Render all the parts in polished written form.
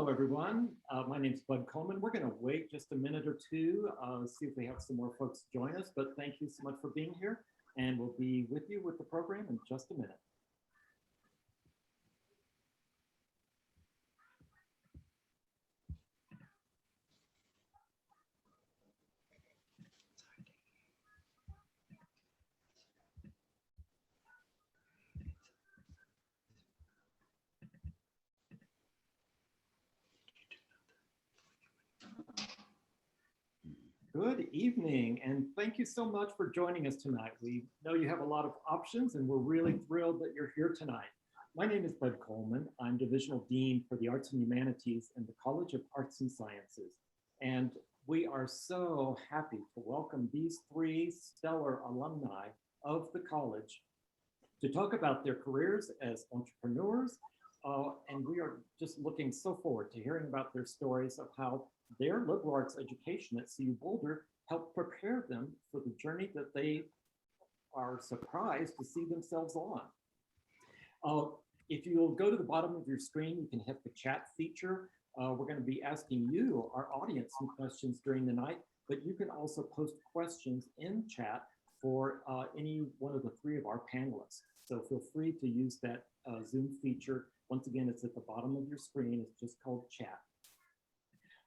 Hello, everyone. My name is Bud Coleman. We're going to wait just a minute or two, see if we have some more folks join us, but thank you so much for being here, and we'll be with you with the program in just a minute. Good evening, and thank you so much for joining us tonight. We know you have a lot of options, and we're really thrilled that you're here tonight. My name is Bud Coleman. I'm Divisional Dean for the Arts and Humanities in the College of Arts and Sciences. And we are so happy to welcome these three stellar alumni of the college to talk about their careers as entrepreneurs. And we are just looking so forward to hearing about their stories of how their liberal arts education at CU Boulder helped prepare them for the journey that they are surprised to see themselves on. If you'll go to the bottom of your screen, you can hit the chat feature. We're going to be asking you, our audience, some questions during the night, but you can also post questions in chat for any one of the three of our panelists. So feel free to use that Zoom feature. Once again, it's at the bottom of your screen. It's just called chat.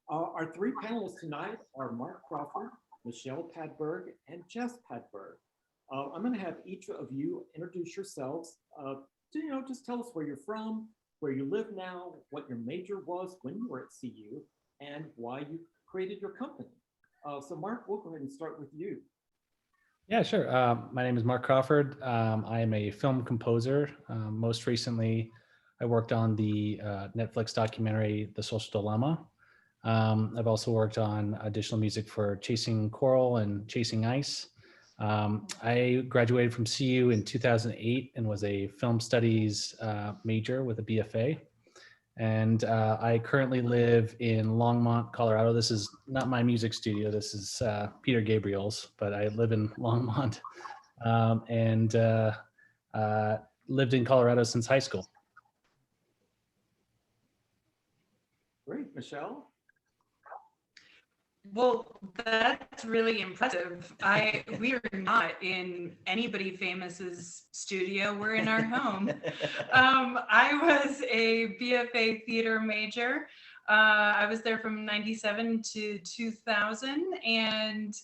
Our three panelists tonight are Mark Crawford, Michele Padberg, and Jess Padberg. I'm going to have each of you introduce yourselves. Just tell us where you're from, where you live now, what your major was when you were at CU, and why you created your company. So Mark, we'll go ahead and start with you. Yeah, sure. My name is Mark Crawford. I am a film composer. Most recently, I worked on the Netflix documentary, The Social Dilemma. I've also worked on additional music for Chasing Coral and Chasing Ice. I graduated from CU in 2008 and was a film studies major with a BFA. And I currently live in Longmont, Colorado. This is not my music studio. This is Peter Gabriel's, but I live in Longmont and lived in Colorado since high school. Great, Michele? Well, that's really impressive. We are not in anybody famous's studio. We're in our home. I was a BFA theater major. I was there from 97 to 2000. And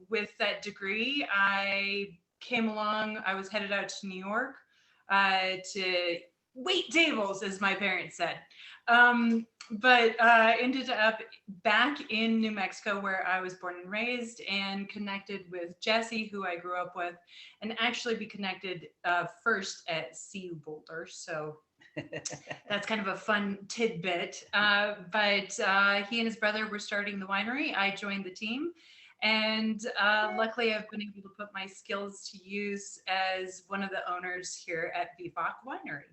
with that degree, I came along, I was headed out to New York to wait tables, as my parents said. But ended up back in New Mexico, where I was born and raised, and connected with Jesse, who I grew up with, and actually be connected first at CU Boulder. So that's kind of a fun tidbit. But he and his brother were starting the winery. I joined the team. And luckily, I've been able to put my skills to use as one of the owners here at Vivoc Winery.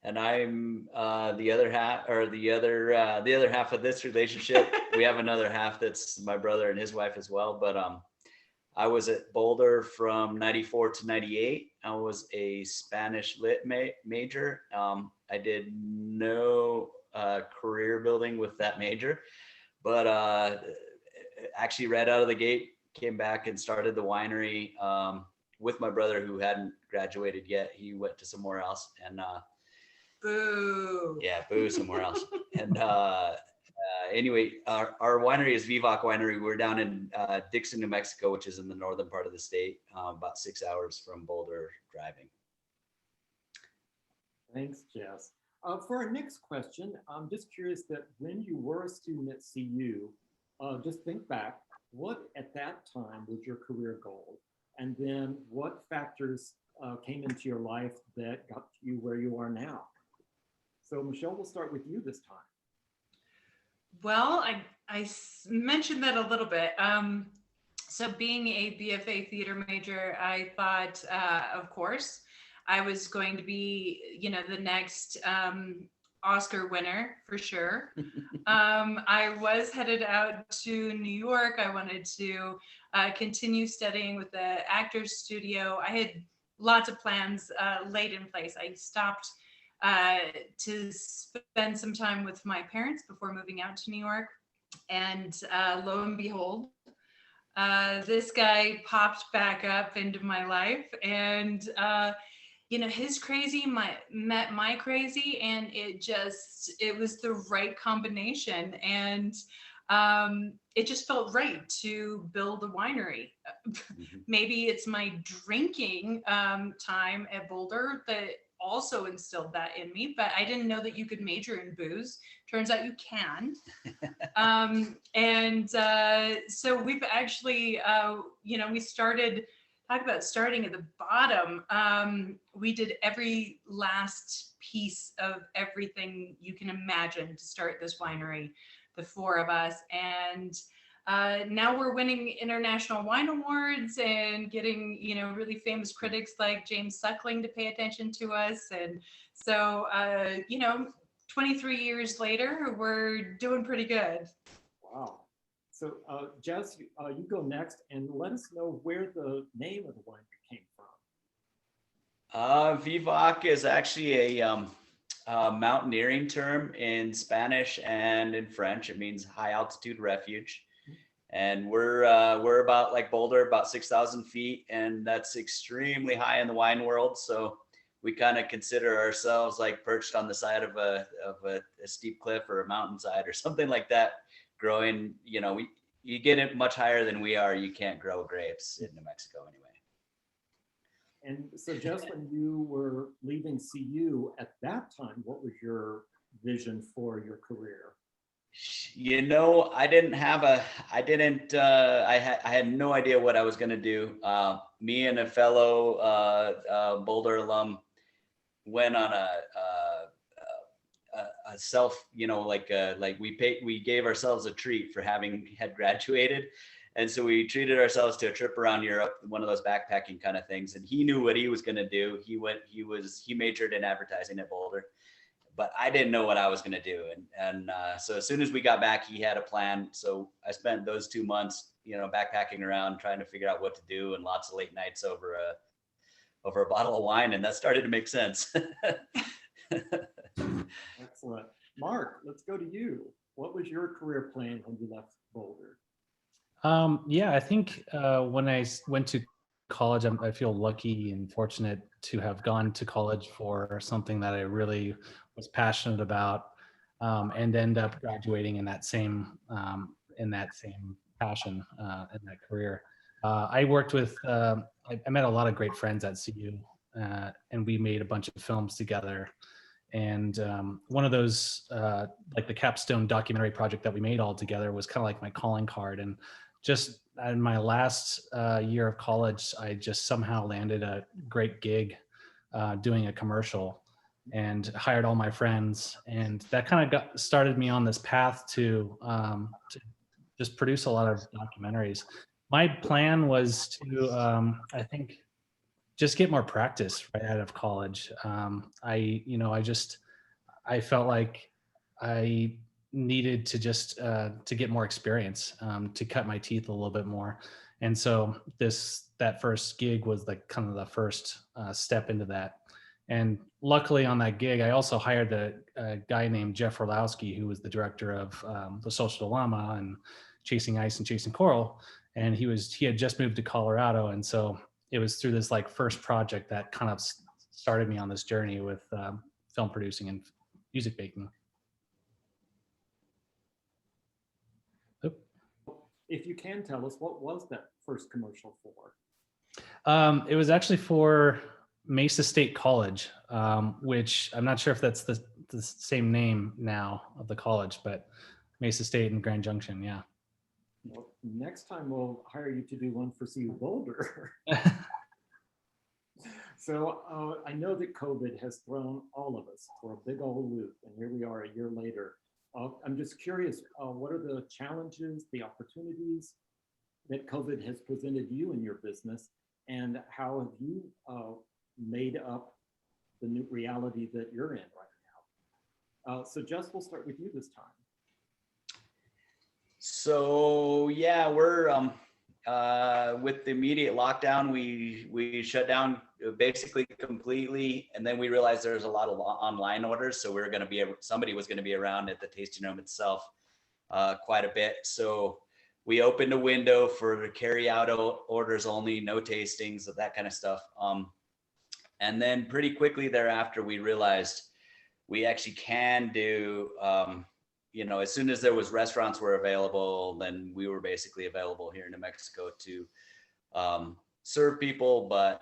And I'm the other half of this relationship. We have another half that's my brother and his wife as well. But I was at Boulder from 94 to 98. I was a Spanish lit major. I did no career building with that major, but actually right out of the gate, came back and started the winery with my brother, who hadn't graduated yet. He went to somewhere else, and boo. Yeah, boo somewhere else. And anyway, our winery is Vivoc Winery. We're down in Dixon, New Mexico, which is in the northern part of the state, about 6 hours from Boulder driving. Thanks, Jess. For our next question, I'm just curious that when you were a student at CU, just think back, what at that time was your career goal? And then what factors came into your life that got you where you are now? So Michele, we'll start with you this time. Well, I mentioned that a little bit. So being a BFA theater major, I thought, of course, I was going to be, the next Oscar winner for sure. I was headed out to New York. I wanted to continue studying with the Actors Studio. I had lots of plans laid in place. I stopped to spend some time with my parents before moving out to New York. And lo and behold, this guy popped back up into my life, and his crazy met my crazy, and it was the right combination. And it just felt right to build a winery. Maybe it's my drinking time at Boulder that also instilled that in me, but I didn't know that you could major in booze. Turns out you can. So we've actually, we started, talk about starting at the bottom. We did every last piece of everything you can imagine to start this winery, the four of us. And now we're winning international wine awards and getting, really famous critics like James Suckling to pay attention to us. And so, 23 years later, we're doing pretty good. Wow. So Jess, you go next and let us know where the name of the winery came from. Vivoc is actually a mountaineering term in Spanish and in French. It means high altitude refuge. And we're about like Boulder, about 6,000 feet, and that's extremely high in the wine world. So we kind of consider ourselves like perched on the side of a steep cliff or a mountainside or something like that. Growing, you get it much higher than we are, you can't grow grapes in New Mexico anyway. And so just when you were leaving CU at that time, what was your vision for your career? I had no idea what I was going to do. Me and a fellow Boulder alum went on a self, we gave ourselves a treat for had graduated. And so we treated ourselves to a trip around Europe, one of those backpacking kind of things. And he knew what he was going to do. He majored in advertising at Boulder, but I didn't know what I was going to do. And so as soon as we got back, he had a plan. So I spent those 2 months, backpacking around, trying to figure out what to do, and lots of late nights over a bottle of wine. And that started to make sense. Excellent. Mark, let's go to you. What was your career plan when you left Boulder? I think when I went to college, I feel lucky and fortunate to have gone to college for something that I really was passionate about, and end up graduating in that same passion in that career. I worked with, I met a lot of great friends at CU, and we made a bunch of films together. And one of those, like the capstone documentary project that we made all together, was kind of like my calling card. And just in my last year of college, I just somehow landed a great gig doing a commercial, and hired all my friends. And that kind of started me on this path to just produce a lot of documentaries. My plan was to, I think, just get more practice right out of college. I felt like I needed to just to get more experience, to cut my teeth a little bit more. And so that first gig was like kind of the first step into that. And luckily on that gig, I also hired a guy named Jeff Orlowski, who was the director of The Social Dilemma and Chasing Ice and Chasing Coral. And he had just moved to Colorado. And so it was through this like first project that kind of started me on this journey with film producing and music making. If you can tell us, what was that first commercial for? It was actually for Mesa State College, which I'm not sure if that's the same name now of the college, but Mesa State in Grand Junction, yeah. Well, next time we'll hire you to do one for CU Boulder. So I know that COVID has thrown all of us for a big old loop, and here we are a year later. I'm just curious, what are the challenges, the opportunities that COVID has presented you in your business, and how have you made up the new reality that you're in right now? So Jess, we'll start with you this time. So yeah, we're with the immediate lockdown, we shut down basically completely. And then we realized there was a lot of online orders. So we were going to be, somebody was going to be around at the tasting room itself quite a bit. So we opened a window for carry out orders only, no tastings, that kind of stuff. And then pretty quickly thereafter, we realized we actually can do, as soon as there was restaurants were available, then we were basically available here in New Mexico to serve people, but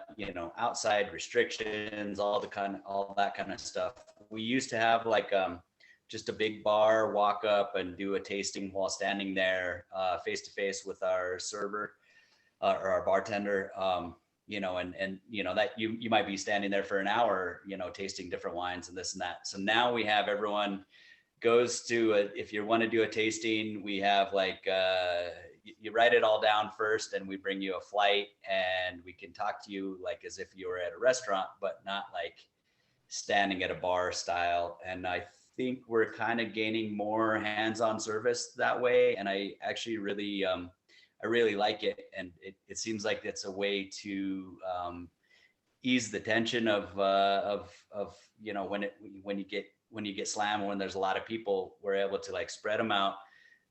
outside restrictions, all that kind of stuff. We used to have like just a big bar, walk up and do a tasting while standing there face to face with our server or our bartender. That you might be standing there for an hour, tasting different wines and this and that. So now we have everyone goes to if you want to do a tasting, we have like you write it all down first, and we bring you a flight, and we can talk to you like as if you were at a restaurant, but not like standing at a bar style. And I think we're kind of gaining more hands-on service that way, and I actually really like it. And it seems like it's a way to ease the tension of when you get slammed, when there's a lot of people, we're able to like spread them out,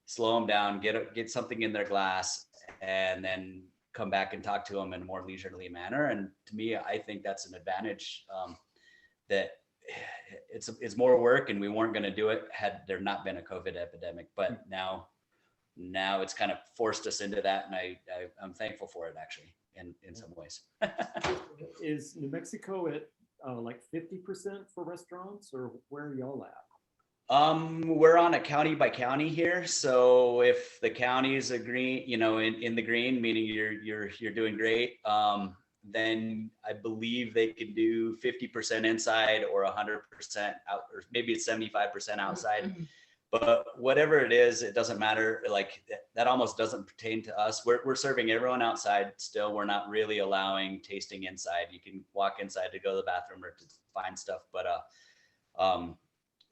slow them down, get something in their glass, and then come back and talk to them in a more leisurely manner. And to me, I think that's an advantage that it's more work, and we weren't going to do it had there not been a COVID epidemic. But now it's kind of forced us into that, and I'm thankful for it actually in some ways. Is New Mexico at like 50% for restaurants, or where are y'all at? We're on a county by county here. So if the counties agree, in the green, meaning you're doing great, then I believe they can do 50% inside or 100% out, or maybe it's 75% outside. Mm-hmm. But whatever it is, it doesn't matter. Like that almost doesn't pertain to us. We're serving everyone outside still. We're not really allowing tasting inside. You can walk inside to go to the bathroom or to find stuff, but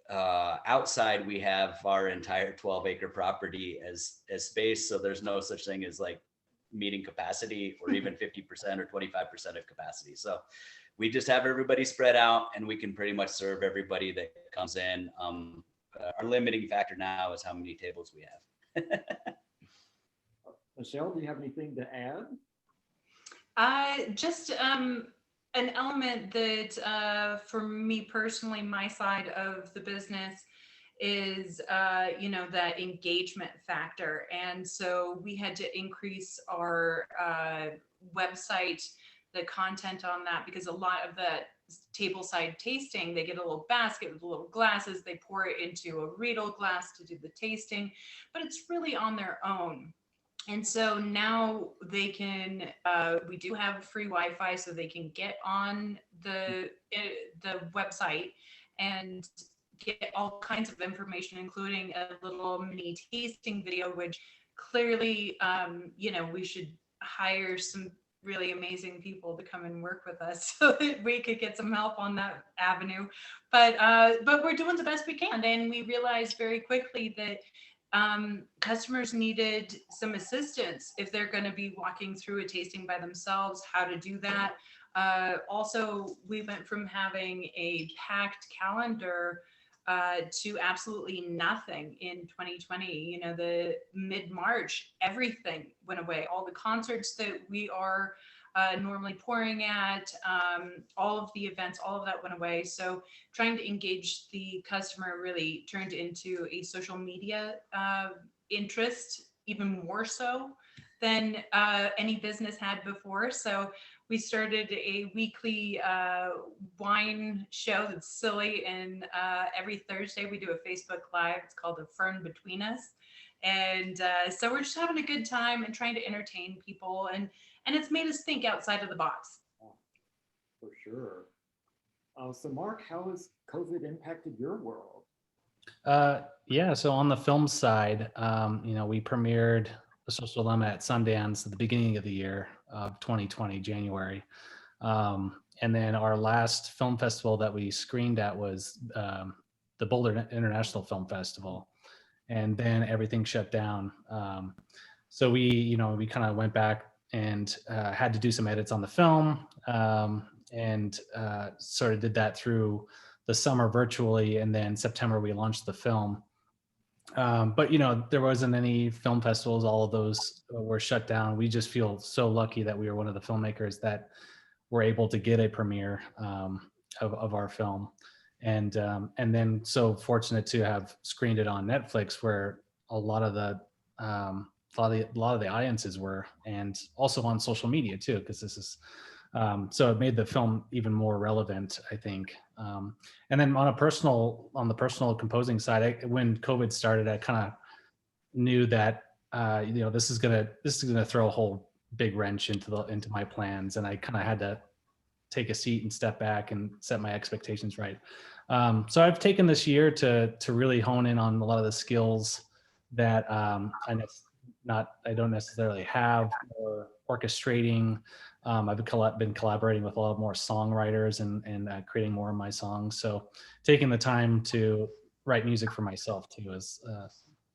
outside we have our entire 12-acre property as space. So there's no such thing as like meeting capacity or even 50% or 25% of capacity. So we just have everybody spread out, and we can pretty much serve everybody that comes in. Our limiting factor now is how many tables we have. Michele, do you have anything to add? Just an element that for me personally, my side of the business is, that engagement factor. And so we had to increase our website, the content on that, because a lot of the tableside tasting, they get a little basket with little glasses, they pour it into a Riedel glass to do the tasting, but it's really on their own. And so now they can, we do have free Wi-Fi, so they can get on the website and get all kinds of information, including a little mini tasting video, which clearly, we should hire some really amazing people to come and work with us so that we could get some help on that avenue. But we're doing the best we can. And we realized very quickly that customers needed some assistance if they're going to be walking through a tasting by themselves, how to do that. Also, we went from having a packed calendar to absolutely nothing in 2020. The mid-March, everything went away. All the concerts that we are normally pouring at, all of the events, all of that went away. So trying to engage the customer really turned into a social media interest, even more so than any business had before. So we started a weekly wine show that's silly, and every Thursday we do a Facebook Live. It's called A Fern Between Us. And so we're just having a good time and trying to entertain people, and it's made us think outside of the box. For sure. So Mark, how has COVID impacted your world? So on the film side, we premiered The Social Dilemma at Sundance at the beginning of the year of 2020, January. And then our last film festival that we screened at was the Boulder International Film Festival. And then everything shut down. So we kind of went back and had to do some edits on the film. and sort of did that through the summer virtually, and then September we launched the film. But there wasn't any film festivals. All of those were shut down. We just feel so lucky that we were one of the filmmakers that were able to get a premiere of our film, and then so fortunate to have screened it on Netflix, where a lot of the audiences were, and also on social media too, because this is so it made the film even more relevant, I think. And then on the personal composing side, when COVID started, I kind of knew that this is gonna throw a whole big wrench into my plans, and I kind of had to take a seat and step back and set my expectations right. So I've taken this year to really hone in on a lot of the skills that I don't necessarily have, or orchestrating. I've been collaborating with a lot more songwriters and creating more of my songs. So taking the time to write music for myself too, is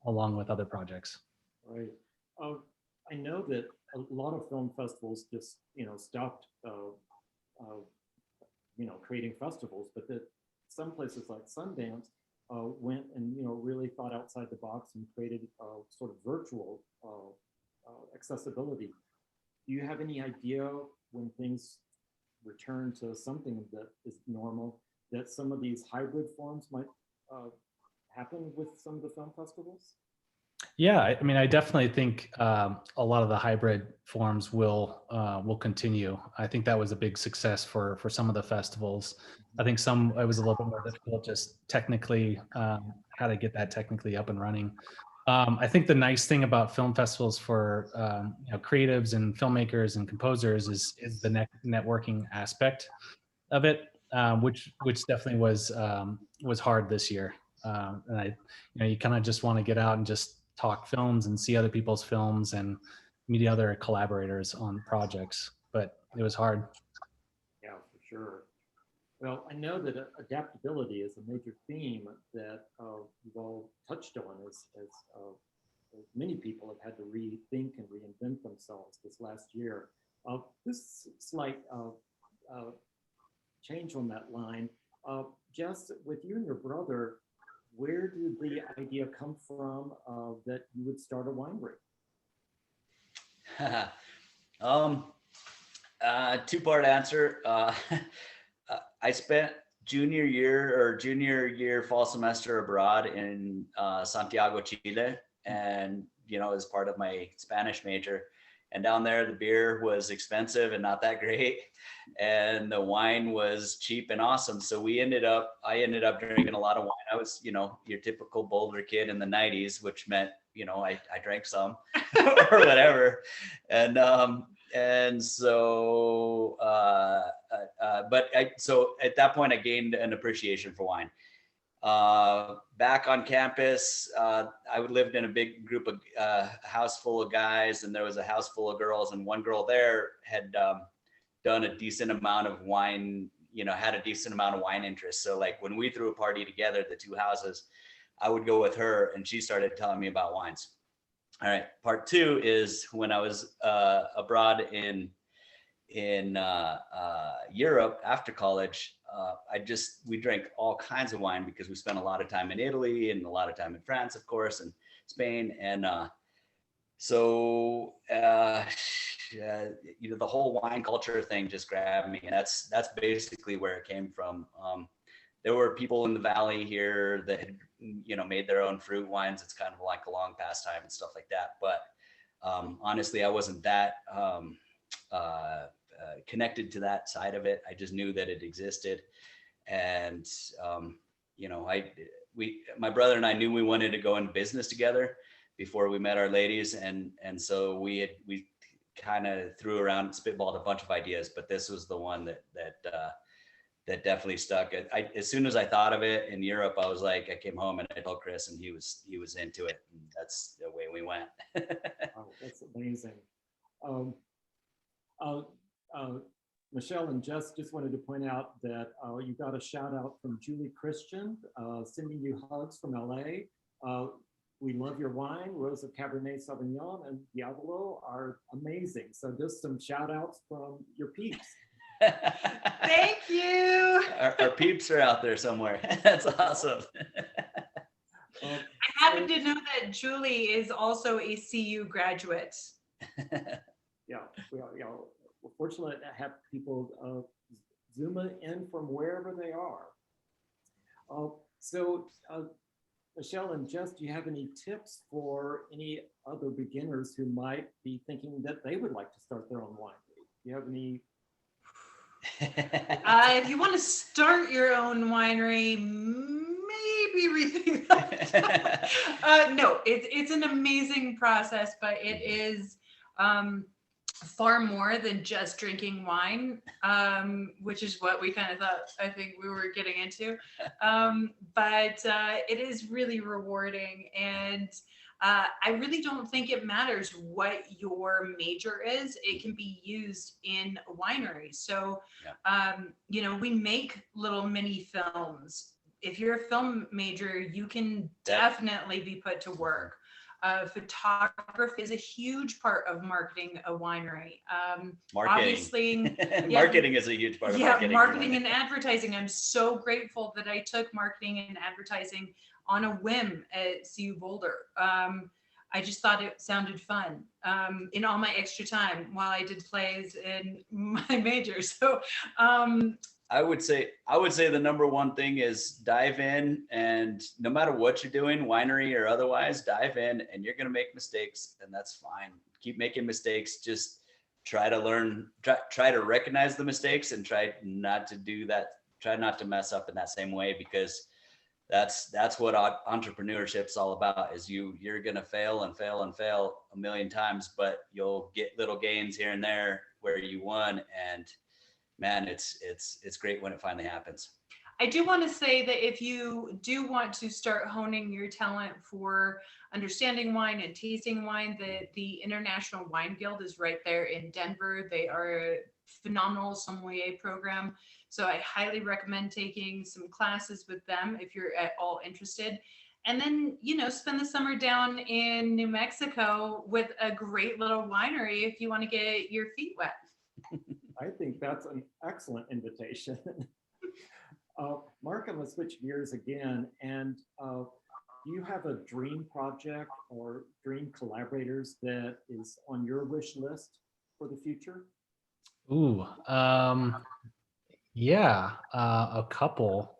along with other projects. Right. I know that a lot of film festivals just stopped creating festivals, but that some places like Sundance went and really thought outside the box and created sort of virtual accessibility. Do you have any idea when things return to something that is normal, that some of these hybrid forms might happen with some of the film festivals? Yeah, I mean, I definitely think a lot of the hybrid forms will continue. I think that was a big success for some of the festivals. I think it was a little bit more difficult, just technically, how to get that technically up and running. I think the nice thing about film festivals for creatives and filmmakers and composers is the networking aspect of it, which definitely was hard this year. And you kind of just want to get out and just talk films and see other people's films and meet other collaborators on projects, but it was hard. Yeah, for sure. Well, I know that adaptability is a major theme that you've all touched on, as many people have had to rethink and reinvent themselves this last year. This slight change on that line, Jess, with you and your brother, where did the idea come from that you would start a winery? Two-part answer. I spent junior year fall semester abroad in Santiago, Chile, and as part of my Spanish major. And down there, the beer was expensive and not that great, and the wine was cheap and awesome. So I ended up drinking a lot of wine. I was, your typical Boulder kid in the 90s, which meant, I drank some or whatever. So at that point, I gained an appreciation for wine. Back on campus, I lived in a big group of house full of guys, and there was a house full of girls, and one girl there had done a decent amount of wine, had a decent amount of wine interest. So like when we threw a party together, the two houses, I would go with her, and she started telling me about wines. All right. Part two is when I was abroad in Europe after college. We drank all kinds of wine because we spent a lot of time in Italy and a lot of time in France, of course, and Spain. And the whole wine culture thing just grabbed me. And that's basically where it came from. There were people in the valley here that had, made their own fruit wines. It's kind of like a long pastime and stuff like that. But honestly, I wasn't that connected to that side of it. I just knew that it existed. And, my brother and I knew we wanted to go into business together before we met our ladies. And so we kind of threw around and spitballed a bunch of ideas, but this was the one that definitely stuck. As soon as I thought of it in Europe, I was like, I came home and I told Chris, and he was into it. And that's the way we went. Oh, that's amazing. Michele and Jess, just wanted to point out that you got a shout out from Julie Christian, sending you hugs from LA. We love your wine. Rose of Cabernet Sauvignon and Diavolo are amazing. So just some shout outs from your peeps. Thank you. Our peeps are out there somewhere. That's awesome. Uh, I happen to know that Julie is also a CU graduate. yeah, we're fortunate to have people Zoom in from wherever they are. Michele and Jess, do you have any tips for any other beginners who might be thinking that they would like to start their own winery? Do you have any? If you want to start your own winery, maybe rethink that. No, it's an amazing process, but it is far more than just drinking wine, which is what we kind of thought, I think we were getting into. But it is really rewarding. And I really don't think it matters what your major is. It can be used in a winery. So, we make little mini films. If you're a film major, you can definitely be put to work. Photography is a huge part of marketing a winery. Obviously, marketing is a huge part of marketing. Marketing and advertising. I'm so grateful that I took marketing and advertising on a whim at CU Boulder. I just thought it sounded fun in all my extra time while I did plays in my major. So I would say the number one thing is dive in, and no matter what you're doing, winery or otherwise, dive in, and you're going to make mistakes, and that's fine. Keep making mistakes. Just try to learn, try to recognize the mistakes, and try not to do that. Try not to mess up in that same way, because that's what entrepreneurship's all about. Is you're going to fail and fail and fail a million times, but you'll get little gains here and there where you won. And man, it's great when it finally happens. I do want to say that if you do want to start honing your talent for understanding wine and tasting wine, the International Wine Guild is right there in Denver. They are a phenomenal sommelier program. So I highly recommend taking some classes with them if you're at all interested. And then, spend the summer down in New Mexico with a great little winery if you want to get your feet wet. I think that's an excellent invitation. Mark, I'm going to switch gears again. And do you have a dream project or dream collaborators that is on your wish list for the future? Ooh, yeah, a couple.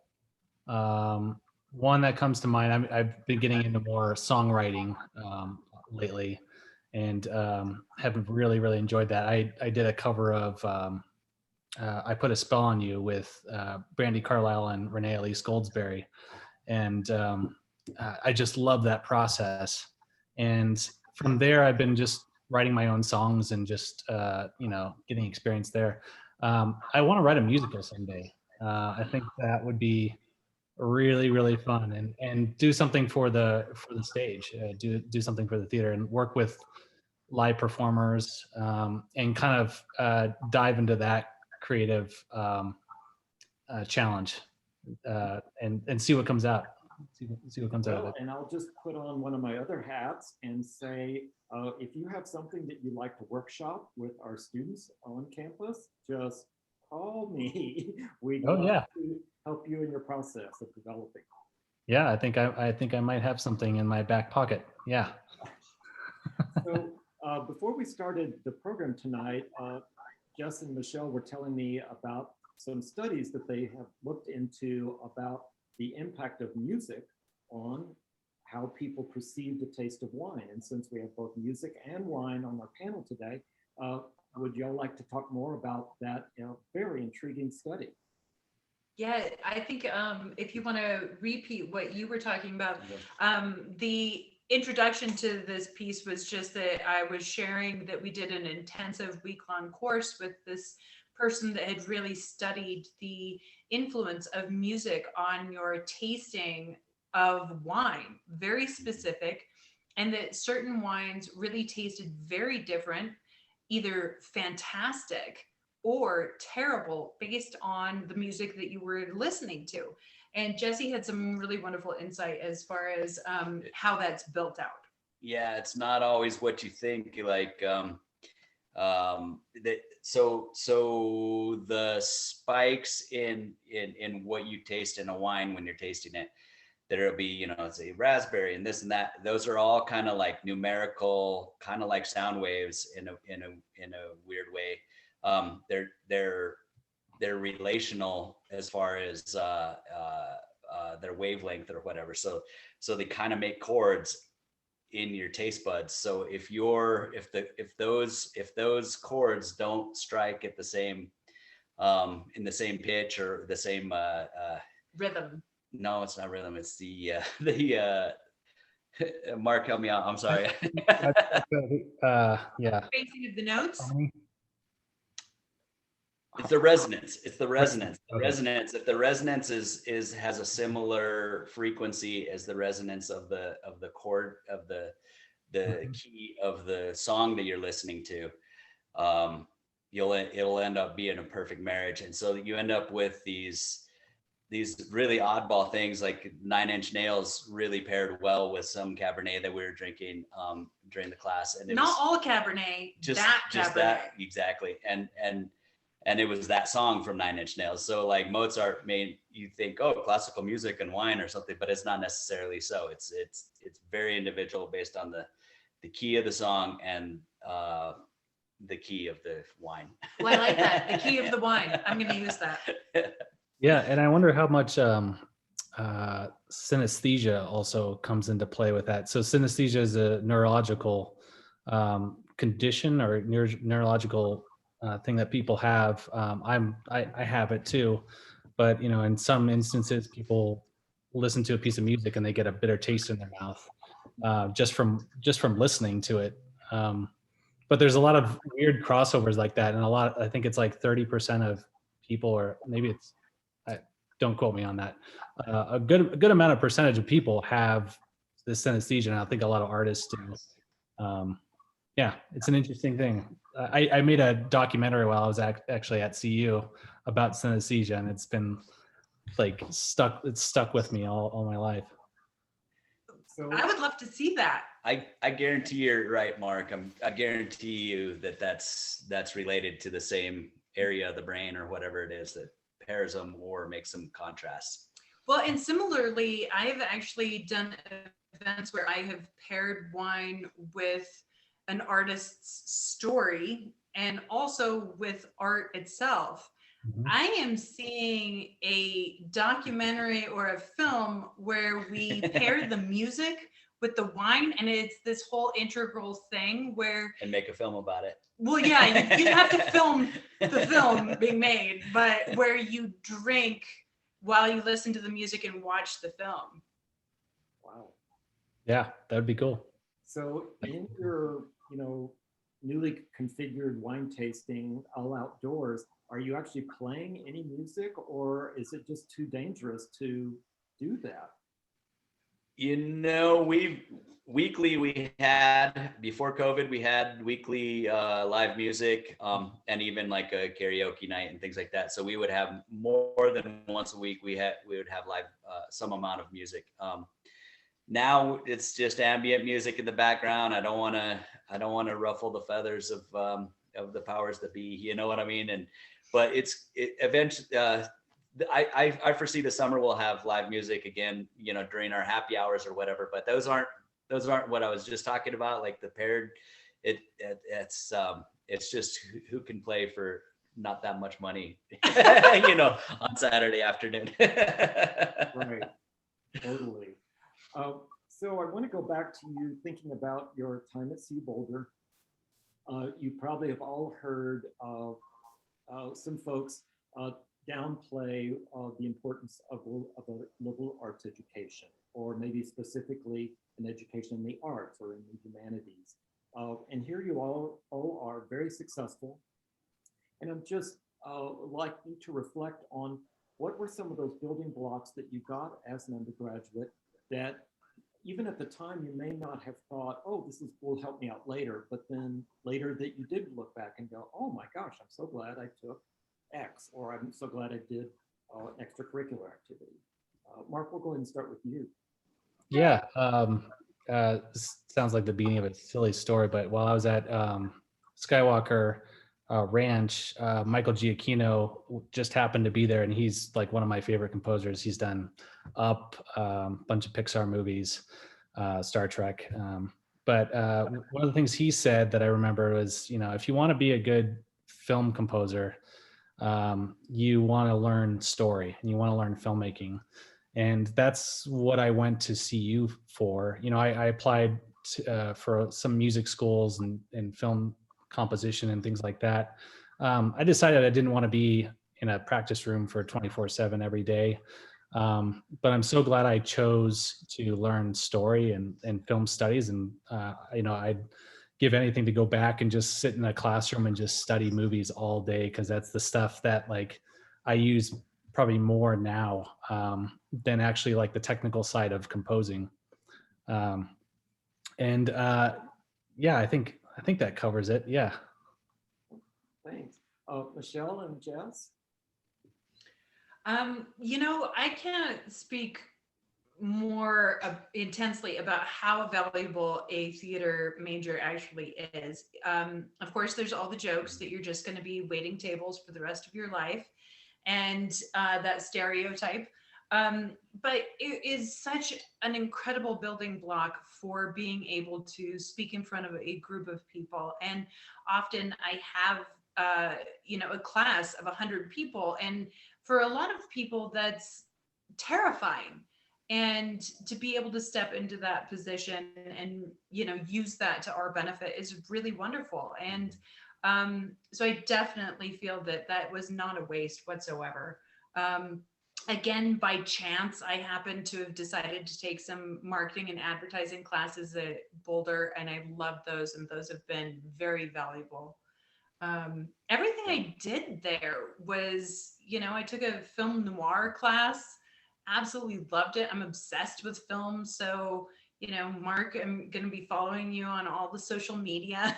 One that comes to mind, I've been getting into more songwriting lately, and have really, really enjoyed that. I did a cover of I Put a Spell on You with Brandi Carlile and Renee Elise Goldsberry. And I just love that process. And from there, I've been just writing my own songs and just, getting experience there. I want to write a musical someday. I think that would be really, really fun, and do something for the stage, do something for the theater, and work with live performers, and kind of dive into that creative challenge, and see what comes out. See what comes out of it. And I'll just put on one of my other hats and say, if you have something that you'd like to workshop with our students on campus, just call me. We'd love to help you in your process of developing. Yeah, I think I might have something in my back pocket. Yeah. So before we started the program tonight, Jess and Michele were telling me about some studies that they have looked into about the impact of music on how people perceive the taste of wine. And since we have both music and wine on our panel today, would y'all like to talk more about that very intriguing study? Yeah, I think if you want to repeat what you were talking about, the introduction to this piece was just that I was sharing that we did an intensive week-long course with this person that had really studied the influence of music on your tasting of wine, very specific, and that certain wines really tasted very different, either fantastic or terrible based on the music that you were listening to. And Jesse had some really wonderful insight as far as how that's built out. Yeah, it's not always what you think. Like So the spikes in what you taste in a wine when you're tasting it, there'll be, you know, say raspberry and this and that. Those are all kind of like numerical, kind of like sound waves in a weird way. They're relational as far as their wavelength or whatever. So they kind of make chords in your taste buds. So if those chords don't strike at the same in the same pitch or the same Rhythm. no, it's not rhythm. It's the Mark, help me out. I'm sorry. Yeah. Spacing of the notes. It's the resonance. It's the resonance. The Okay. resonance. If the resonance has a similar frequency as the resonance of the chord of the key of the song that you're listening to, it'll end up being a perfect marriage. And so you end up with these really oddball things, like Nine Inch Nails really paired well with some Cabernet that we were drinking during the class. And it Not was all Cabernet, just Cabernet. that, exactly. And it was that song from Nine Inch Nails. So like Mozart made you think, oh, classical music and wine or something, but it's not necessarily so. It's very individual based on the key of the song and the key of the wine. Well, I like that. The key of the wine. I'm going to use that. Yeah, and I wonder how much synesthesia also comes into play with that. So synesthesia is a neurological condition or neurological thing that people have. I have it too, but you know, in some instances, people listen to a piece of music and they get a bitter taste in their mouth just from listening to it. But there's a lot of weird crossovers like that, and I think it's like 30% of people, or maybe it's, don't quote me on that. A good amount of percentage of people have this synesthesia, and I think a lot of artists do. Yeah, it's an interesting thing. I made a documentary while I was actually at CU about synesthesia, and it's been like stuck with me all my life. So I would love to see that. I guarantee you're right, Mark. I guarantee you that's related to the same area of the brain or whatever it is that pairs them or makes them contrast. Well, and similarly, I've actually done events where I have paired wine with an artist's story and also with art itself. Mhm. I am seeing a documentary or a film where we pair the music with the wine, and it's this whole integral thing where, And make a film about it. well, yeah, you have to film the film being made, but where you drink while you listen to the music and watch the film. wow. Yeah, that would be cool. So in your, newly configured wine tasting all outdoors, are you actually playing any music, or is it just too dangerous to do that? Before COVID, we had weekly live music and even like a karaoke night and things like that. So we would have more than once a week. We would have live some amount of music. Now it's just ambient music in the background. I don't want to ruffle the feathers of the powers that be. You know what I mean? But eventually. I foresee the summer we'll have live music again, during our happy hours or whatever. But those aren't what I was just talking about. Like the paired, it's just who can play for not that much money, on Saturday afternoon. Right, totally. So I want to go back to you thinking about your time at CU Boulder. You probably have all heard of some folks downplay the importance of a liberal arts education, or maybe specifically an education in the arts or in the humanities. And here you all are very successful. And I'm just like you to reflect on what were some of those building blocks that you got as an undergraduate that even at the time you may not have thought, oh, will help me out later, but then later that you did look back and go, oh my gosh, I'm so glad I took X, or I'm so glad I did an extracurricular activity. Mark, we'll go ahead and start with you. Yeah, sounds like the beginning of a silly story, but while I was at Skywalker Ranch, Michael Giacchino just happened to be there, and he's like one of my favorite composers. He's done Up, bunch of Pixar movies, Star Trek. But one of the things he said that I remember was, if you want to be a good film composer, you want to learn story and you want to learn filmmaking. And that's what I went to CU for. I applied for some music schools and film composition and things like that. I decided I didn't want to be in a practice room for 24/7 every day. But I'm so glad I chose to learn story and film studies. And, I'd give anything to go back and just sit in a classroom and just study movies all day. Cause that's the stuff that like I use probably more now than actually like the technical side of composing. Yeah, I think that covers it. Yeah. Thanks. Michele and Jess? I can't speak more intensely about how valuable a theater major actually is. Of course, there's all the jokes that you're just going to be waiting tables for the rest of your life, and that stereotype. But it is such an incredible building block for being able to speak in front of a group of people. And often I have, a class of 100 people. And for a lot of people, that's terrifying. And to be able to step into that position and, use that to our benefit is really wonderful. And so I definitely feel that was not a waste whatsoever. Again, by chance, I happened to have decided to take some marketing and advertising classes at Boulder, and I loved those, and those have been very valuable. Everything I did there was, I took a film noir class, absolutely loved it. I'm obsessed with film. So, Mark, I'm going to be following you on all the social media.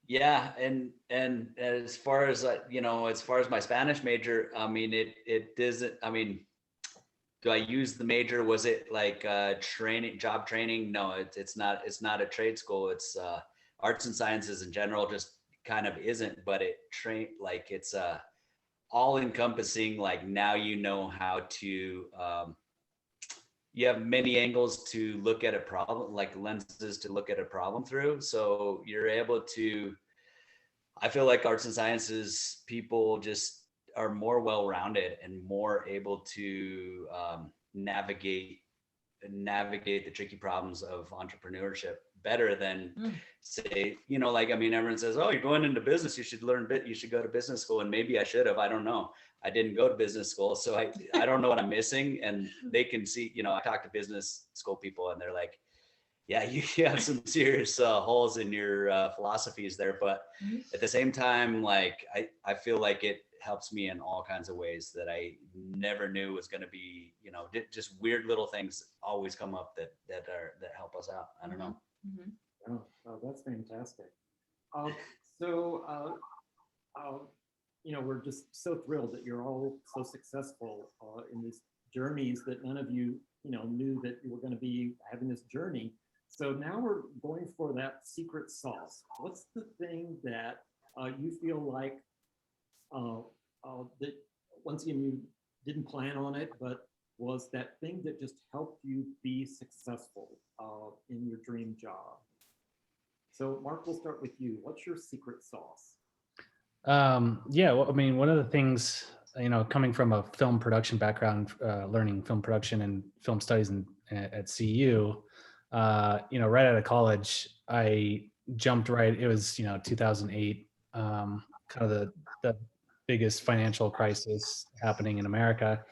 Yeah, and as far as my Spanish major, I mean, it doesn't. I mean, do I use the major? Was it like job training? No, it's not. It's not a trade school. It's arts and sciences in general. Just kind of isn't. But it's all encompassing. Like now you know how to. You have many angles to look at a problem, like lenses to look at a problem through. So you're able to, I feel like arts and sciences people just are more well-rounded and more able to navigate the tricky problems of entrepreneurship better than say, everyone says, oh, you're going into business, you should go to business school. And maybe I should have, I don't know. I didn't go to business school, so I don't know what I'm missing. And they can see, I talk to business school people and they're like, yeah, you have some serious holes in your philosophies there. But at the same time, like, I feel like it helps me in all kinds of ways that I never knew was going to be, just weird little things always come up that help us out. I don't know. Mm-hmm. Oh, that's fantastic. We're just so thrilled that you're all so successful in these journeys that none of you, knew that you were going to be having this journey. So now we're going for that secret sauce. What's the thing that you feel like that once again you didn't plan on it, but was that thing that just helped you be successful in your dream job? So Mark, we'll start with you. What's your secret sauce? One of the things, coming from a film production background, learning film production and film studies at CU, right out of college, I jumped right. It was, 2008, kind of the biggest financial crisis happening in America.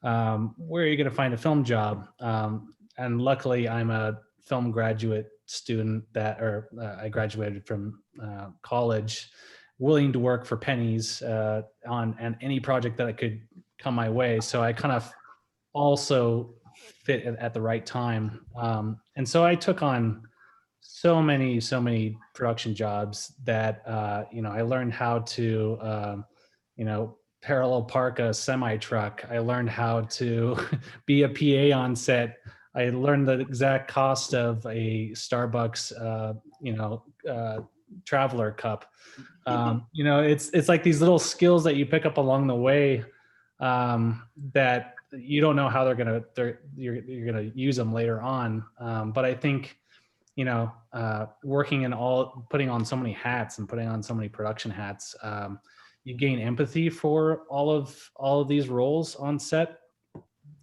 Where are you going to find a film job? And luckily I'm a film graduate student I graduated from college, willing to work for pennies on any project that I could come my way. So I kind of also fit at the right time. And so I took on so many production jobs that, I learned how to, parallel park a semi truck. I learned how to be a PA on set. I learned the exact cost of a Starbucks, traveler cup. It's like these little skills that you pick up along the way, that you don't know how you're gonna use them later on. But I think, working putting on so many hats and putting on so many production hats, you gain empathy for all of these roles on set.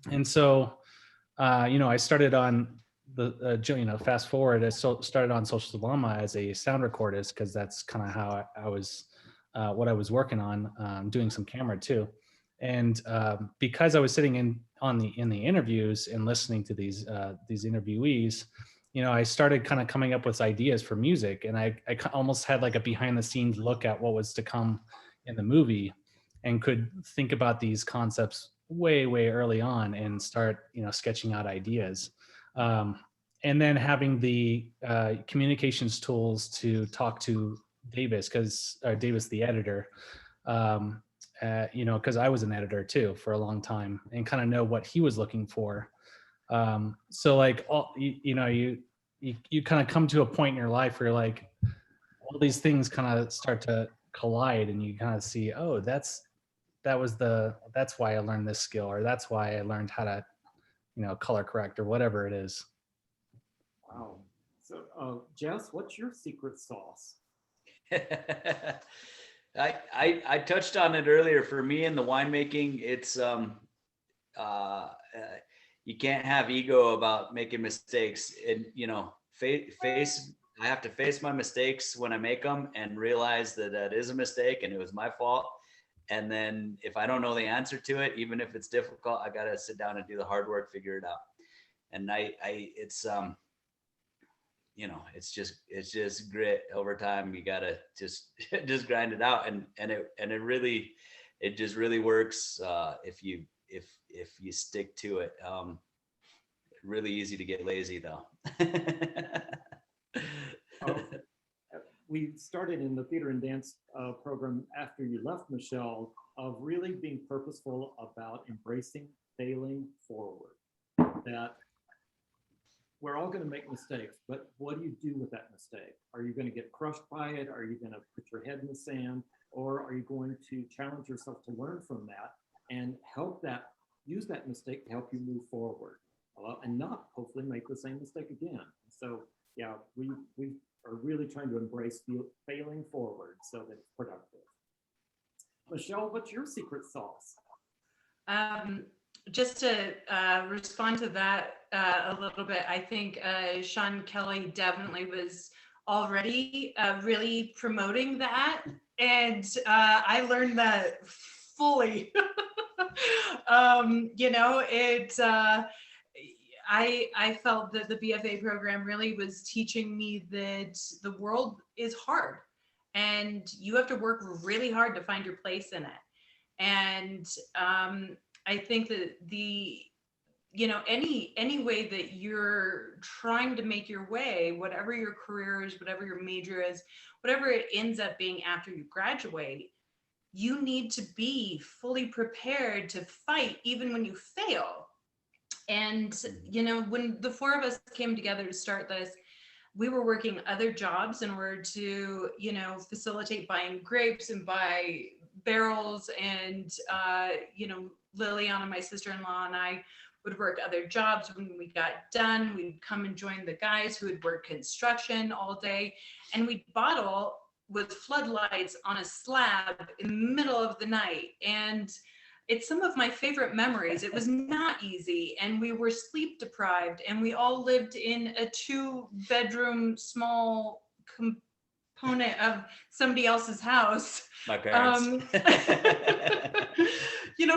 And so, I started on fast forward, I started on Social Dilemma as a sound recordist, because that's kind of how I was, what I was working on, doing some camera too. And because I was sitting in the interviews and listening to these interviewees, I started kind of coming up with ideas for music, and I almost had like a behind the scenes look at what was to come in the movie, and could think about these concepts way early on and start sketching out ideas. And then having the communications tools to talk to Davis, the editor, because I was an editor too for a long time, and kind of know what he was looking for. So like you kind of come to a point in your life where like all these things kind of start to collide, and you kind of see, oh, that's why I learned this skill, or that's why I learned how to color correct, or whatever it is. Wow. So Jess, what's your secret sauce? I touched on it earlier. For me in the winemaking, it's you can't have ego about making mistakes, and I have to face my mistakes when I make them, and realize that is a mistake and it was my fault. And then if I don't know the answer to it, even if it's difficult, I got to sit down and do the hard work, figure it out. And it's just grit over time. You got to just grind it out. And it just really works if you stick to it. Really easy to get lazy though. We started in the theater and dance program after you left, Michele, of really being purposeful about embracing failing forward. That we're all going to make mistakes, but what do you do with that mistake? Are you going to get crushed by it? Are you going to put your head in the sand? Or are you going to challenge yourself to learn from that and use that mistake to help you move forward, and not hopefully make the same mistake again? So yeah, we are really trying to embrace failing forward so that it's productive. Michele, what's your secret sauce? Just to respond to that a little bit, I think Sean Kelly definitely was already really promoting that, and I learned that fully. I felt that the BFA program really was teaching me that the world is hard, and you have to work really hard to find your place in it. And I think that any way that you're trying to make your way, whatever your career is, whatever your major is, whatever it ends up being after you graduate, you need to be fully prepared to fight even when you fail. And, when the four of us came together to start this, we were working other jobs in order to, facilitate buying grapes and buy barrels. And, Liliana, my sister-in-law, and I would work other jobs. When we got done, we'd come and join the guys who would work construction all day. And we'd bottle with floodlights on a slab in the middle of the night. And it's some of my favorite memories. It was not easy, and we were sleep deprived, and we all lived in a 2-bedroom small component of somebody else's house. My parents.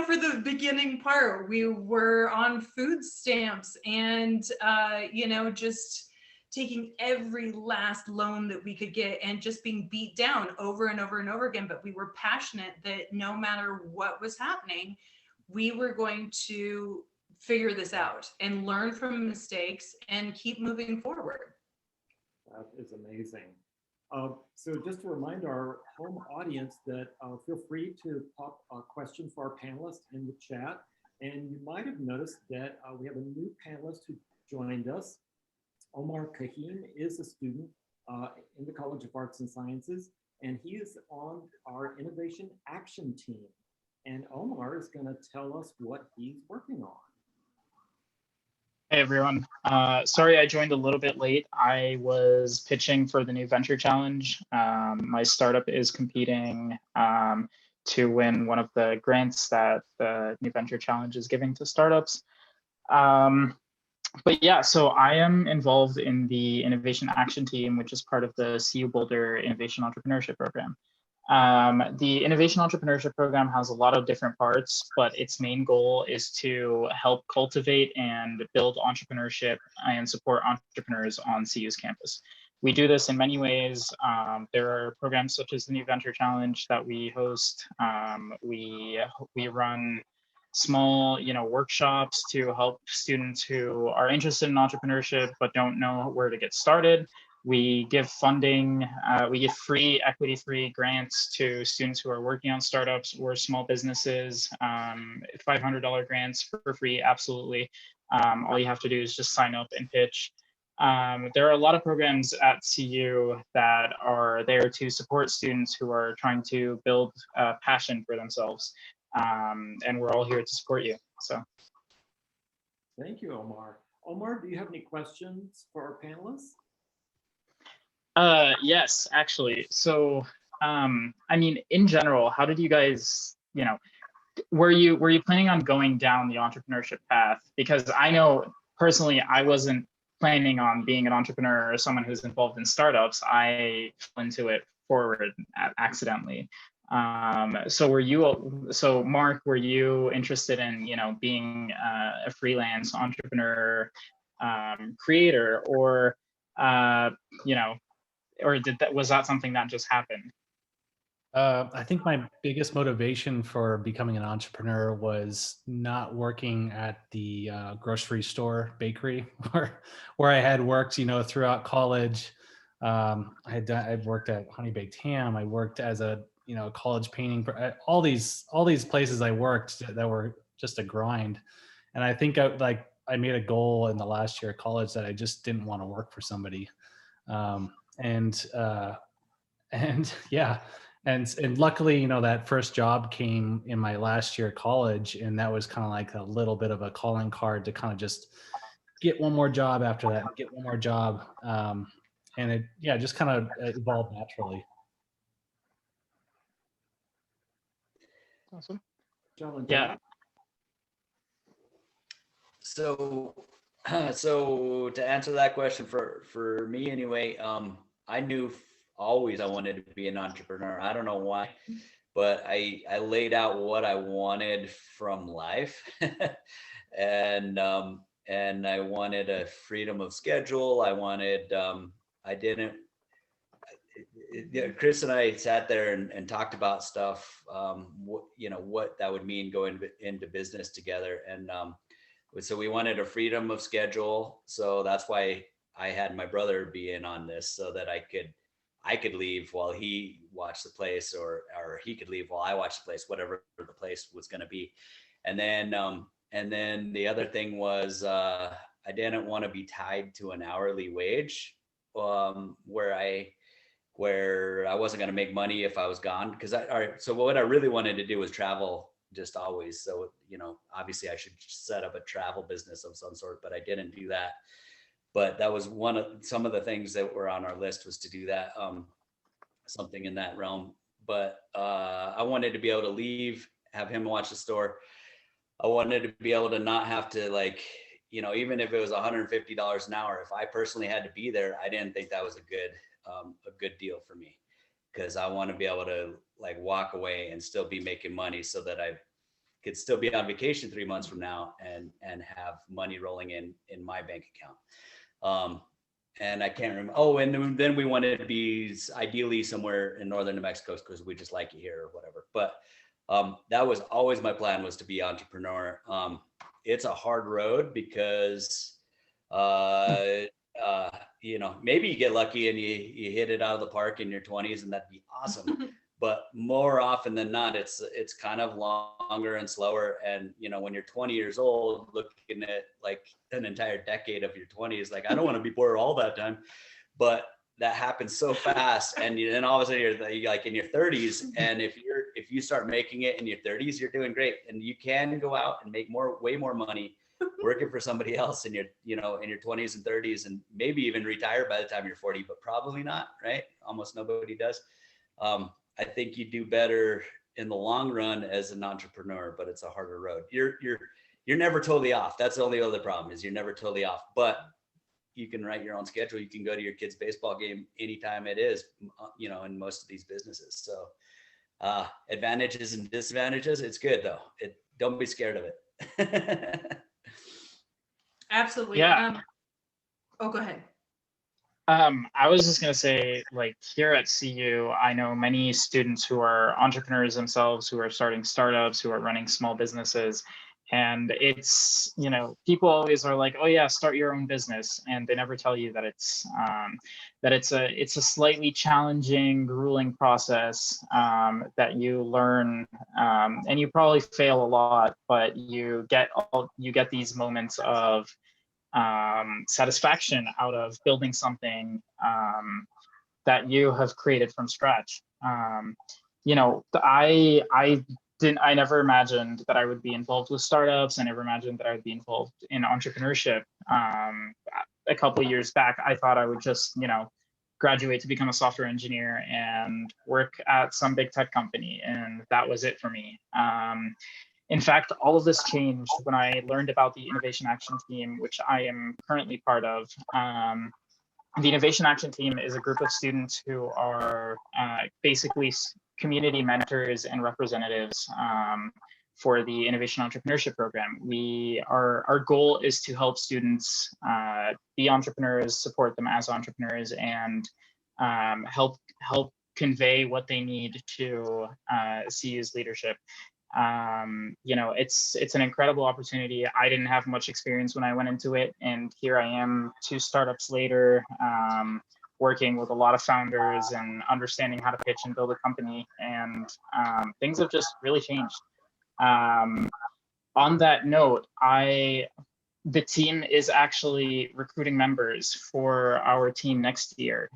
For the beginning part, we were on food stamps and, just taking every last loan that we could get and just being beat down over and over and over again. But we were passionate that no matter what was happening, we were going to figure this out and learn from mistakes and keep moving forward. That is amazing. So just to remind our home audience that feel free to pop a question for our panelists in the chat. And you might have noticed that we have a new panelist who joined us. Omar is a student in the College of Arts and Sciences, and he is on our Innovation Action Team. And Omar is going to tell us what he's working on. Hey everyone, sorry I joined a little bit late. I was pitching for the new Venture Challenge. My startup is competing to win one of the grants that the new Venture Challenge is giving to startups. But yeah, so I am involved in the Innovation Action Team, which is part of the CU Boulder Innovation Entrepreneurship Program. The Innovation Entrepreneurship Program has a lot of different parts, but its main goal is to help cultivate and build entrepreneurship and support entrepreneurs on CU's campus. We do this in many ways. There are programs such as the New Venture Challenge that we host. We run small, workshops to help students who are interested in entrepreneurship but don't know where to get started. We give funding, we give free equity-free grants to students who are working on startups or small businesses, $500 grants for free, absolutely. All you have to do is just sign up and pitch. There are a lot of programs at CU that are there to support students who are trying to build a passion for themselves. And we're all here to support you, so. Thank you, Omar. Omar, do you have any questions for our panelists? Yes, actually. So, I mean, in general, how did you guys, were you planning on going down the entrepreneurship path? Because I know personally, I wasn't planning on being an entrepreneur or someone who's involved in startups. I fell into it forward accidentally. So Mark, were you interested in, being a freelance entrepreneur, creator, or, or was that something that just happened? I think my biggest motivation for becoming an entrepreneur was not working at the grocery store bakery where I had worked, throughout college. I've worked at Honey Baked Ham. I worked as a college painting. All these places I worked that were just a grind, and I think I made a goal in the last year of college that I just didn't want to work for somebody. And yeah, and luckily, that first job came in my last year of college, and that was kind of like a little bit of a calling card to kind of just get one more job after that, and get one more job, and it just kind of evolved naturally. Awesome. John, Yeah. So to answer that question for me anyway, I knew always I wanted to be an entrepreneur. I don't know why, but I laid out what I wanted from life, and I wanted a freedom of schedule. I wanted Chris and I sat there and talked about stuff, what that would mean going into business together. And so we wanted a freedom of schedule. So that's why I had my brother be in on this, so that I could leave while he watched the place, or he could leave while I watched the place, whatever the place was going to be. And then the other thing was, I didn't want to be tied to an hourly wage, where I wasn't going to make money if I was gone. So what I really wanted to do was travel just always. So, obviously I should set up a travel business of some sort, but I didn't do that. But that was some of the things that were on our list, was to do that, something in that realm. But I wanted to be able to leave, have him watch the store. I wanted to be able to not have to, even if it was $150 an hour, if I personally had to be there, I didn't think that was a good deal for me, because I want to be able to walk away and still be making money, so that I could still be on vacation 3 months from now and have money rolling in my bank account. And I can't remember. Oh, and then we wanted to be ideally somewhere in northern New Mexico, because we just like it here or whatever. But that was always my plan, was to be entrepreneur. It's a hard road, because maybe you get lucky and you hit it out of the park in your 20s, and that'd be awesome. but more often than not, it's kind of longer and slower. And, you know, when you're 20 years old, looking at like an entire decade of your 20s, like, I don't want to be poor all that time, but that happens so fast. And then all of a sudden you're like in your 30s. And if you start making it in your 30s, you're doing great. And you can go out and make way more money working for somebody else in your, you know, in your 20s and 30s, and maybe even retire by the time you're 40, but probably not, right? Almost nobody does. I think you do better in the long run as an entrepreneur, but it's a harder road. You're never totally off. That's the only other problem, is you're never totally off, but you can write your own schedule. You can go to your kid's baseball game anytime it is, you know, in most of these businesses. So advantages and disadvantages, it's good though. Don't be scared of it. Absolutely. Yeah. Oh, go ahead. I was just going to say, like, here at CU, I know many students who are entrepreneurs themselves, who are starting startups, who are running small businesses. And it's, you know, people always are like, oh yeah, start your own business. And they never tell you that it's a slightly challenging, grueling process that you learn, and you probably fail a lot, but you get these moments of satisfaction out of building something that you have created from scratch. You know, I never imagined that I would be involved with startups. I never imagined that I would be involved in entrepreneurship. A couple of years back, I thought I would just, you know, graduate to become a software engineer and work at some big tech company, and that was it for me. In fact, all of this changed when I learned about the Innovation Action Team, which I am currently part of. The Innovation Action Team is a group of students who are basically community mentors and representatives for the Innovation Entrepreneurship program. Our goal is to help students be entrepreneurs, support them as entrepreneurs, and help convey what they need to CU's leadership. You know, it's an incredible opportunity. I didn't have much experience when I went into it, and here I am 2 startups later, working with a lot of founders and understanding how to pitch and build a company, and things have just really changed. On that note, the team is actually recruiting members for our team next year.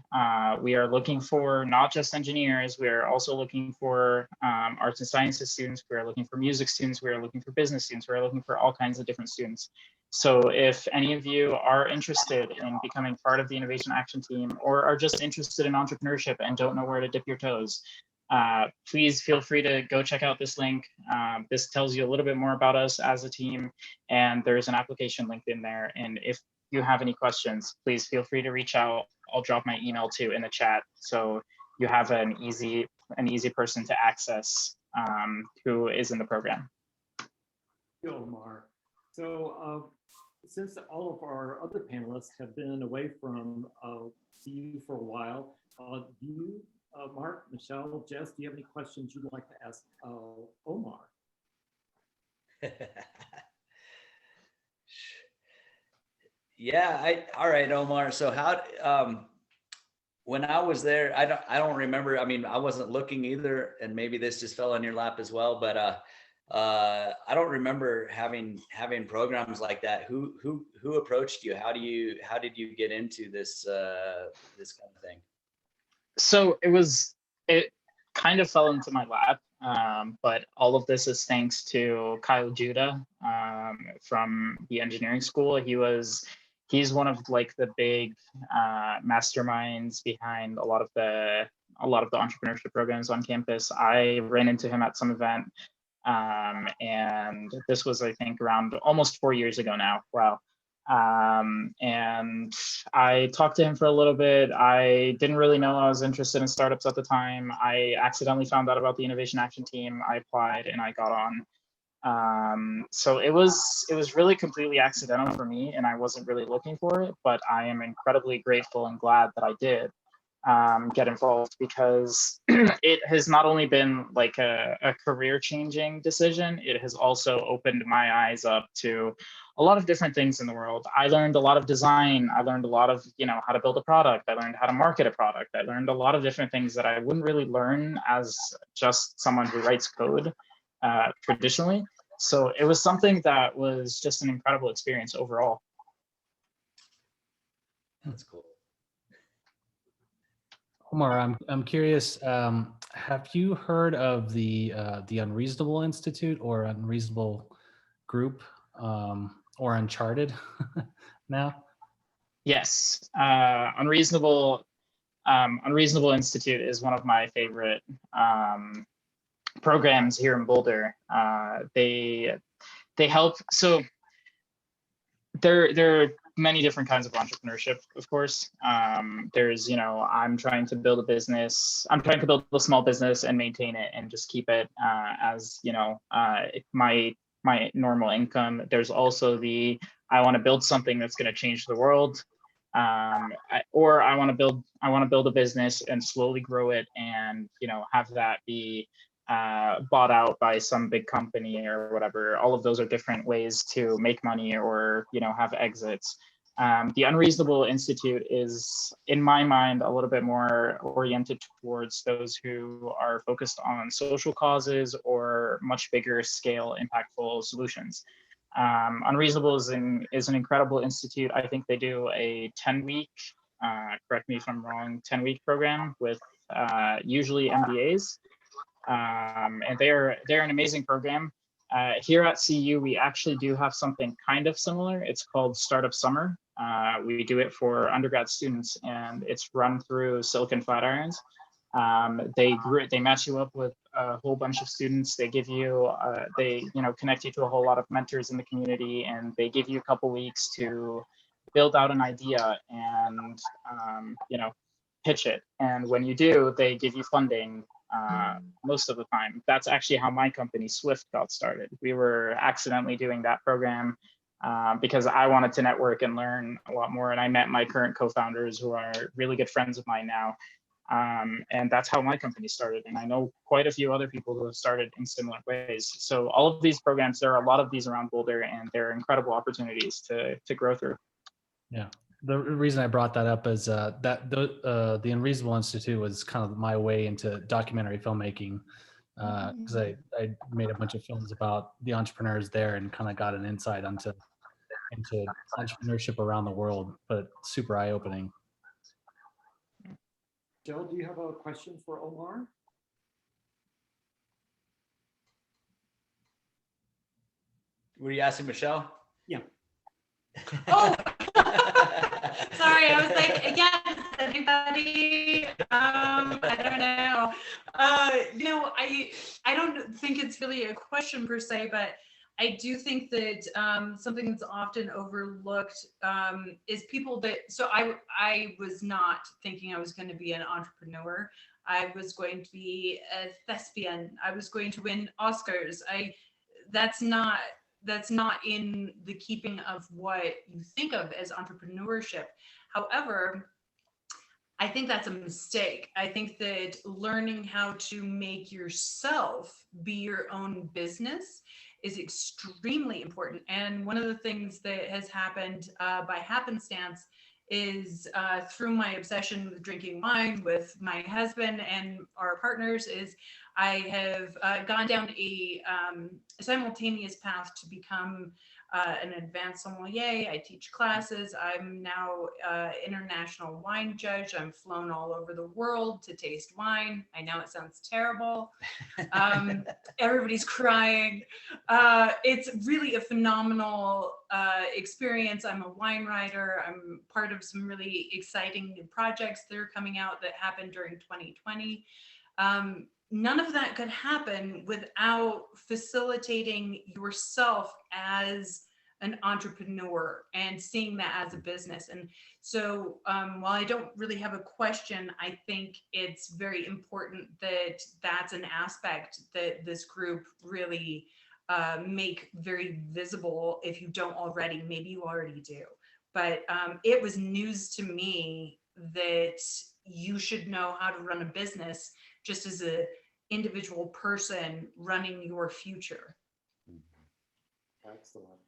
We are looking for not just engineers, we are also looking for arts and sciences students, we are looking for music students, we are looking for business students, we are looking for all kinds of different students. So if any of you are interested in becoming part of the Innovation Action Team, or are just interested in entrepreneurship and don't know where to dip your toes, please feel free to go check out this link. This tells you a little bit more about us as a team, and there's an application link in there. And if you have any questions, please feel free to reach out. I'll drop my email too in the chat, so you have an easy person to access who is in the program. Thank you, Omar. So since all of our other panelists have been away from CU for a while, do you, Mark, Michelle, Jess, do you have any questions you'd like to ask Omar? Yeah, all right, Omar. So how, when I was there, I don't remember. I mean, I wasn't looking either, and maybe this just fell on your lap as well. But I don't remember having programs like that. Who approached you? How did you get into this this kind of thing? So it kind of fell into my lap, but all of this is thanks to Kyle Judah from the engineering school. He's one of like the big masterminds behind a lot of the entrepreneurship programs on campus. I ran into him at some event, and this was, I think, around almost 4 years ago now. Wow. And I talked to him for a little bit. I didn't really know I was interested in startups at the time. I accidentally found out about the Innovation Action Team. I applied and I got on. So it was really completely accidental for me, and I wasn't really looking for it, but I am incredibly grateful and glad that I did get involved, because it has not only been like a career changing decision, it has also opened my eyes up to a lot of different things in the world. I learned a lot of design. I learned a lot of, how to build a product. I learned how to market a product. I learned a lot of different things that I wouldn't really learn as just someone who writes code traditionally. So it was something that was just an incredible experience overall. That's cool. Omar, I'm curious. Have you heard of the Unreasonable Institute or Unreasonable Group or Uncharted now? Yes, Unreasonable Institute is one of my favorite programs here in Boulder. They help. So there are many different kinds of entrepreneurship, of course. There's, I'm trying to build a business. I'm trying to build a small business and maintain it and just keep it as, my normal income. There's also I want to build something that's going to change the world. Or I want to build a business and slowly grow it and, have that be bought out by some big company or whatever. All of those are different ways to make money or, have exits. The Unreasonable Institute is, in my mind, a little bit more oriented towards those who are focused on social causes or much bigger scale impactful solutions. Unreasonable is an incredible institute. I think they do a 10-week, correct me if I'm wrong, 10-week program with usually MBAs. And they're an amazing program. Here at CU, we actually do have something kind of similar. It's called Startup Summer. We do it for undergrad students, and it's run through Silicon Flatirons. They match you up with a whole bunch of students. They give you, connect you to a whole lot of mentors in the community, and they give you a couple weeks to build out an idea and, pitch it. And when you do, they give you funding most of the time. That's actually how my company Swift got started. We were accidentally doing that program because I wanted to network and learn a lot more. And I met my current co-founders who are really good friends of mine now. And that's how my company started. And I know quite a few other people who have started in similar ways. So all of these programs, there are a lot of these around Boulder, and they're incredible opportunities to grow through. Yeah. The reason I brought that up is that the Unreasonable Institute was kind of my way into documentary filmmaking because I made a bunch of films about the entrepreneurs there and kind of got an insight into entrepreneurship around the world, but super eye-opening. Joe, do you have a question for Omar? Were you asking Michelle? Yeah. Oh, sorry. I was like, yes, anybody? I don't know. I don't think it's really a question per se, but I do think that something that's often overlooked is people that, so I was not thinking I was going to be an entrepreneur. I was going to be a thespian. I was going to win Oscars. That's not in the keeping of what you think of as entrepreneurship. However, I think that's a mistake. I think that learning how to make yourself be your own business is extremely important. And one of the things that has happened by happenstance is through my obsession with drinking wine with my husband and our partners is I have gone down a simultaneous path to become an advanced sommelier. I teach classes. I'm now an international wine judge. I'm flown all over the world to taste wine. I know it sounds terrible. Everybody's crying. It's really a phenomenal experience. I'm a wine writer. I'm part of some really exciting new projects that are coming out that happened during 2020. None of that could happen without facilitating yourself as an entrepreneur and seeing that as a business. And so while I don't really have a question, I think it's very important that that's an aspect that this group really make very visible. If you don't already, maybe you already do. But it was news to me that you should know how to run a business just as an individual person running your future. Excellent.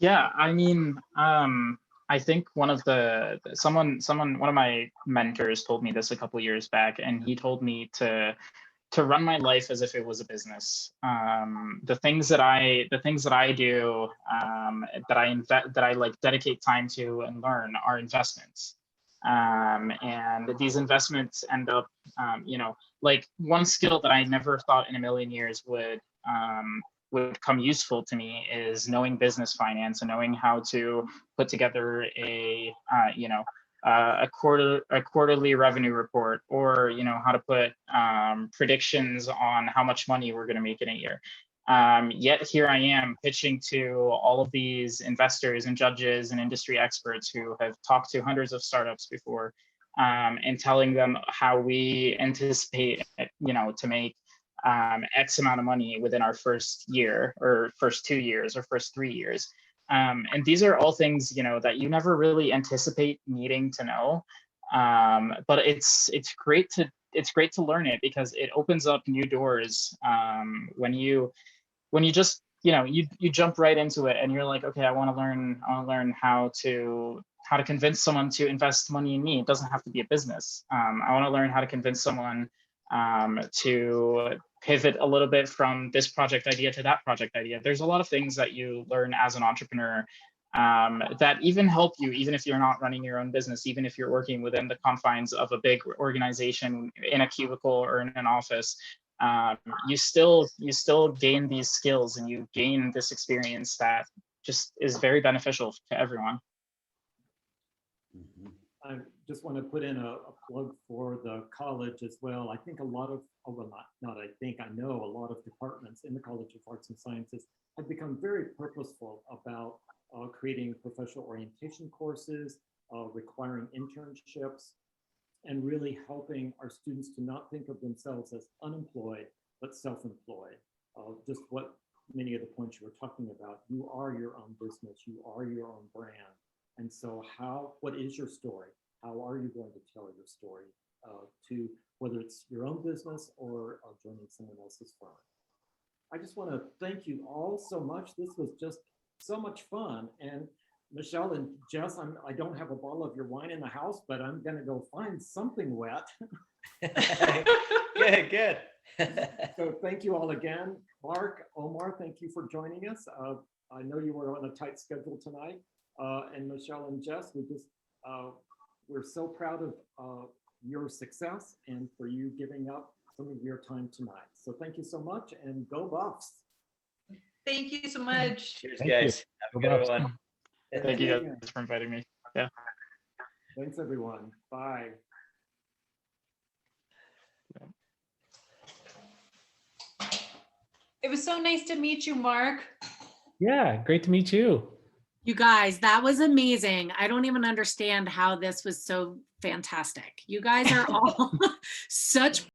Yeah, I mean, I think one of my mentors told me this a couple years back, and he told me to run my life as if it was a business. The things that I do, that I like dedicate time to and learn are investments. And these investments end up, like one skill that I never thought in a million years would come useful to me is knowing business finance and knowing how to put together a quarterly revenue report, or how to put predictions on how much money we're going to make in a year. Yet here I am pitching to all of these investors and judges and industry experts who have talked to hundreds of startups before, and telling them how we anticipate to make X amount of money within our first year, or first 2 years, or first 3 years. And these are all things, that you never really anticipate needing to know. But it's great to learn it, because it opens up new doors. When you just, you jump right into it and you're like, okay, I want to learn how to convince someone to invest money in me. It doesn't have to be a business. I want to learn how to convince someone to pivot a little bit from this project idea to that project idea. There's a lot of things that you learn as an entrepreneur that even help you, even if you're not running your own business, even if you're working within the confines of a big organization in a cubicle or in an office. You still gain these skills, and you gain this experience that just is very beneficial to everyone. I just want to put in a plug for the college as well. I think a lot of, I know a lot of departments in the College of Arts and Sciences have become very purposeful about creating professional orientation courses, requiring internships, and really helping our students to not think of themselves as unemployed, but self-employed. Just what many of the points you were talking about, you are your own business, you are your own brand. And so what is your story? How are you going to tell your story to whether it's your own business or joining someone else's firm? I just want to thank you all so much. This was just so much fun. And Michele and Jess, I don't have a bottle of your wine in the house, but I'm going to go find something wet. Good. So thank you all again. Mark, Omar, thank you for joining us. I know you were on a tight schedule tonight. And Michele and Jess, we're so proud of your success and for you giving up some of your time tonight. So thank you so much, and go Buffs. Thank you so much. Cheers, guys. Have a good one. Thank you guys for inviting me. Yeah. Thanks, everyone. Bye. It was so nice to meet you, Mark. Yeah, great to meet you. You guys, that was amazing. I don't even understand how this was so fantastic. You guys are all such